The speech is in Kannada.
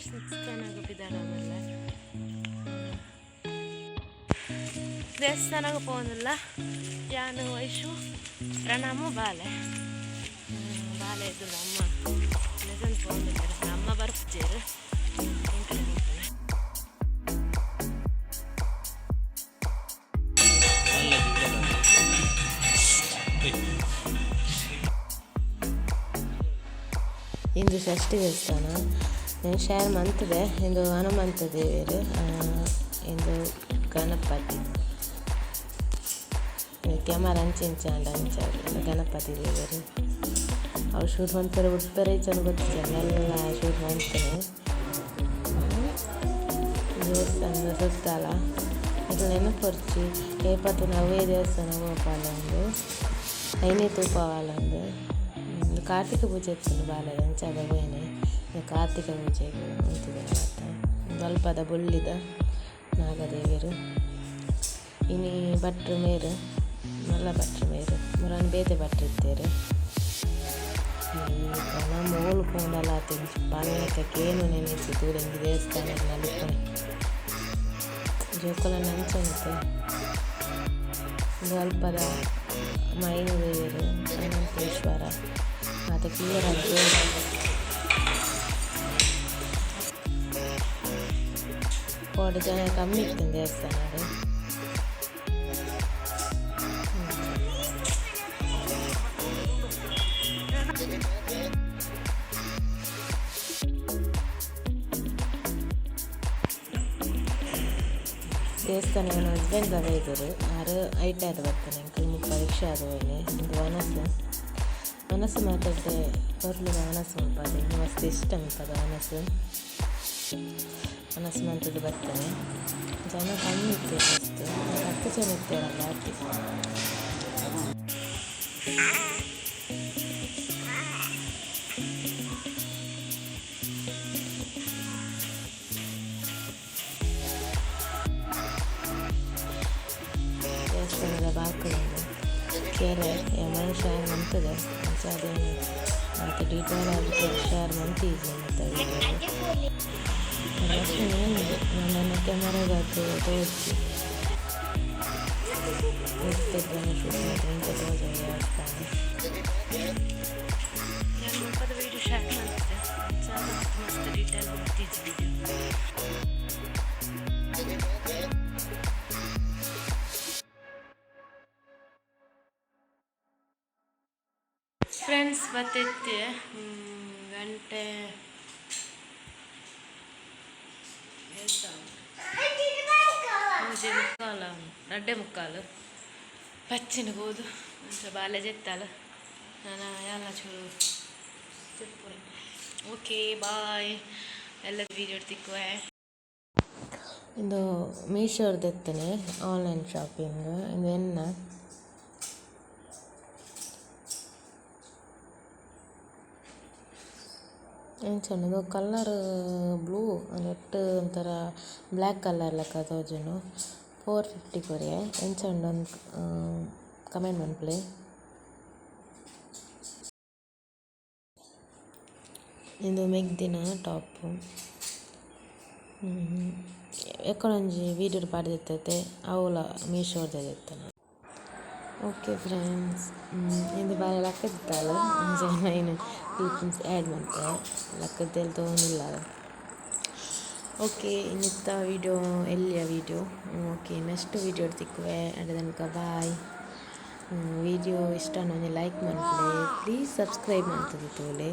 ಚೆನ್ನಾಗಿ ಬಿದ್ದಾರಲ್ಲ ದೇವಸ್ಥಾನಕ್ಕೆ ಹೋಗೋದಿಲ್ಲ ಯಾನು ವಯಸ್ಸು ಪ್ರಣಾಮ ಬಾಲೆ ಬಾಲೆ ಇದು ನಮ್ಮ ಲೆಸನ್ ಹೋಗಿದ್ದಾರೆ ನಮ್ಮ ಬರ್ತೀರು ಇಂದು ಷಷ್ಠಿ ದೇವಸ್ಥಾನ ಶೇರ್ ಮಂತದೆ ಇಂದು ಹನುಮಂತ ದೇವರು ಇಂದು ಗಣಪತಿ ಕ್ಯಾಮರಾ ಅಂಚಿಂಚಾಂಡ ಗಣಪತಿ ದೇವರು ಅವ್ರು ಶೂಟ್ ಮಾಡ್ತಾರೆ ಉಡ್ತಾರೆ ಚೆಂದ ಗೊತ್ತಿದ್ದಾರೆ ಎಲ್ಲ ಶೂಟ್ ಮಾಡ್ತಾರೆ ದೇವಸ್ಥಾನದ ಸುತ್ತಲ ಇದು ನೆನಪೊರ್ಚಿ ಏಪತ್ತು ನವೇ ದೇವಸ್ಥಾನ ಗೋಪಾಲಂದು ಐನೇ ತೂಪವಾಲಂದು ಕಾರ್ತಿಕ ಪೂಜೆ ಇತ್ತು ಬಾಲದ ಅಂಚಾದ ಹೋಯ್ನೆ ಕಾರ್ತಿಕ ಪೂಜೆಗೆ ಅಂತಿದೆ ಸ್ವಲ್ಪದ ಬುಳ್ಳಿದ ನಾಗದೇವಿಯರು ಇನಿ ಭಟ್ರು ಮೇರು ಮಲ್ಲ ಭಟ್ರು ಮೇರು ಮುರನ್ ಬೇತೆ ಭಟ್ರು ಇತ್ತೇರು ಈಗ ನಮ್ಮ ಓಲ್ಕೊಂಡಲ್ಲ ತಿಂಚು ಪಾಲಕಕ್ಕೇನು ನೆನೆಸಿ ತೂರಂಗಿ ದೇವಸ್ಥಾನ ನಲ್ಪಣೆ ಜೋಕಲ ನಂಚಂತೆ ಸ್ವಲ್ಪದ ಮೈನು ದೇವಿಯರು ಅನಂತೇಶ್ವರ ಮತ್ತು ಕ್ಲಿಯರಾಗಿ ಕೋಡಿ ಜನ ಕಮ್ಮಿ ಇತ್ತು ದೇವಸ್ಥಾನ ದೇವಸ್ಥಾನ ನನ್ನ ಹಸ್ಬೆಂಡ್ ಬರ ಇದ್ದರು ಆರು ಐಟ ಅದು ಬರ್ತಾನೆ ಅಂಕಲ್ ಪರೀಕ್ಷೆ ಅದು ಹೋಯ್ನೆ ಇದು ಮನಸ್ಸು ಮಾತಾಡಿದೆ ಬರ್ಲಿಲ್ಲ ಮನಸ್ಸು ಉಂಪಾದೆ ಇನ್ನು ಮಸ್ತ್ ಇಷ್ಟ ಉಂಟದ ಮನಸ್ಸು ಮಾತಾಡಿ ಬರ್ತಾನೆ ಜನ ಕಮ್ಮಿ ಇರ್ತೇವೆ ಮಸ್ತ್ 10 ಜನ ಇರ್ತೇವಲ್ಲ ಆಕೆ ದೇವಸ್ಥಾನದ ಬಾಕಲಿಂದ ಕೇರೆ ಮನುಷ್ಯ ಮಂತದೆ ಅದೇನು ಮತ್ತು ಡೀಟೇಲ್ ಆಗಿ ಶೇರ್ ಮಂತೀಜಿ ಮತ್ತು ಅಷ್ಟೇ ಏನಿದೆ ನನ್ನ ಕ್ಯಾಮರಾಗಾತು ತೋರಿಸಿ ಇರ್ತಿದ್ದೇನೆ ಶೂಟ್ ಮಾಡಿ ಇಂಥ ತೋಜ ದೇವಸ್ಥಾನ ವೀಡಿಯೋ ಶೇರ್ ಮಾಡ್ತಿದ್ದೆ ಮಸ್ತ್ ಡೀಟೇಲ್ ಮಂತೀಜಿ ಫ್ರೆಂಡ್ಸ್ ಬತ್ತೈತೆ ಗಂಟೆ ಮೂಜೆ ಮುಕ್ಕಾಲ ರಡ್ಡೆ ಮುಕ್ಕಾಲು ಪಚ್ಚಿನಬಹುದು ಒಂಚೂರು ಬಾಲೆ ಜೆತ್ತಾಲ ನಾನು ಎಲ್ಲ ಚೂರು ಚೆಪ್ಪುರೆ ಓಕೆ ಬಾಯ್ ಎಲ್ಲ ವೀಡಿಯೋ ತಿಕ್ಕುವೆ ಇದು ಮೀಶೋರ್ದು ಎತ್ತನೆ ಆನ್ಲೈನ್ ಶಾಪಿಂಗ್ ಇದು ಎನ್ನ ಎಂಚಂಡು ಕಲರ್ ಬ್ಲೂ ನೆಟ್ ಒಂಥರ ಬ್ಲ್ಯಾಕ್ ಕಲರ್ ಲೆಕ್ಕ ತೋಜುನು 450 ಕೊರೆ ಎಂಚಂಡು ಒಂದು ಕಮೆಂಟ್ ಮನ್ಪುಲೆ ಇದು ಮೆಗ್ದಿನ ಟಾಪ್ ಎಕ್ಕೊಂಜಿ ವೀಡಿಯೋ ಪಾಡ್ದಿರ್ತೈತೆ ಅವಳ ಮೀಶೋರ್ದಿರ್ತಾನೆ ಓಕೆ ಫ್ರೆಂಡ್ಸ್ ಇದು ಬಾರಿ ಲಕ್ಕದಿತ್ತಲ್ಲ ಏನು ಟೀಚಿಂಗ್ಸ್ ಆ್ಯಡ್ ಮಾಡ್ತಾರೆ ಲಕ್ಕದಲ್ಲಿ ತೊಗೊಂಡಿಲ್ಲ ಓಕೆ ಇನ್ನಿತ್ತ ವೀಡಿಯೋ ಎಲ್ಲಿಯ ವೀಡಿಯೋ ಓಕೆ ನೆಕ್ಸ್ಟ್ ವೀಡಿಯೋ ತಿಕ್ಕುವೆ ಅಡ ತನಕ ಬಾಯ್ ವೀಡಿಯೋ ಇಷ್ಟ ನನಗೆ ಲೈಕ್ ಮಾಡ್ಕೊಳ್ಳಿ ಪ್ಲೀಸ್ ಸಬ್ಸ್ಕ್ರೈಬ್ ಮಾಡ್ತದೆ ತೋಲೆ